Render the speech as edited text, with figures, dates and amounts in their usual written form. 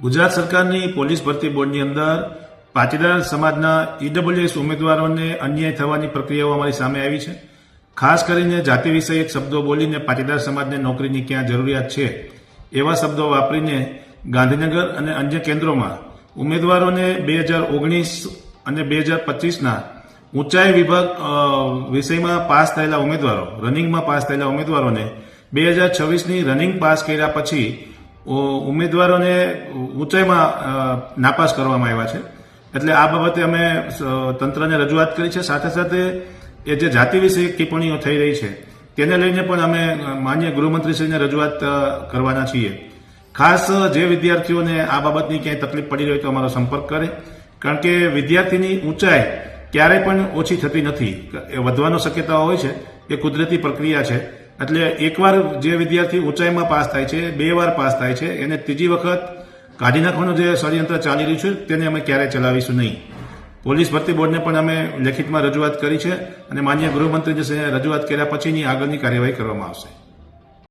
ગુજરાત સરકારની પોલીસ ભરતી બોર્ડની અંદર પાટીદાર સમાજના ઈડબ્લ્યુએસ ઉમેદવારોને અન્યાય થવાની પ્રક્રિયાઓ અમારી સામે આવી છે. ખાસ કરીને જાતિ વિષયક શબ્દો બોલીને પાટીદાર સમાજને નોકરીની ક્યાં જરૂરિયાત છે એવા શબ્દો વાપરીને ગાંધીનગર અને અન્ય કેન્દ્રોમાં ઉમેદવારોને 2019 અને 2025ના ઊંચાઈ વિભાગ વિષયમાં પાસ થયેલા ઉમેદવારો, રનિંગમાં પાસ થયેલા ઉમેદવારોને 2026ની રનિંગ પાસ કર્યા પછી ઉમેદવારોને ઊંચાઈમાં નાપાસ કરવામાં આવ્યા છે. એટલે આ બાબતે અમે તંત્રને રજૂઆત કરી છે. સાથે સાથે એ જે જાતિ વિષયક ટિપ્પણીઓ થઈ રહી છે તેને લઈને પણ અમે માન્ય ગૃહમંત્રીશ્રીને રજૂઆત કરવાના છીએ. ખાસ જે વિદ્યાર્થીઓને આ બાબતની ક્યાંય તકલીફ પડી રહી તો અમારો સંપર્ક કરે, કારણ કે વિદ્યાર્થીની ઊંચાઈ ક્યારેય પણ ઓછી થતી નથી. એ વધવાનો શક્યતાઓ હોય છે, એ કુદરતી પ્રક્રિયા છે. એટલે એકવાર જે વિદ્યાર્થી ઊંચાઈમાં પાસ થાય છે, 2 વાર પાસ થાય છે, એને ત્રીજી વખત કાઢી નાખવાનું જે ષડયંત્ર ચાલી રહ્યું છે તેને અમે ક્યારેય ચલાવીશું નહીં. પોલીસ ભરતી બોર્ડને પણ અમે લેખિતમાં રજૂઆત કરી છે અને માન્ય ગૃહમંત્રીશ્રીને રજૂઆત કર્યા પછીની આગળની કાર્યવાહી કરવામાં આવશે.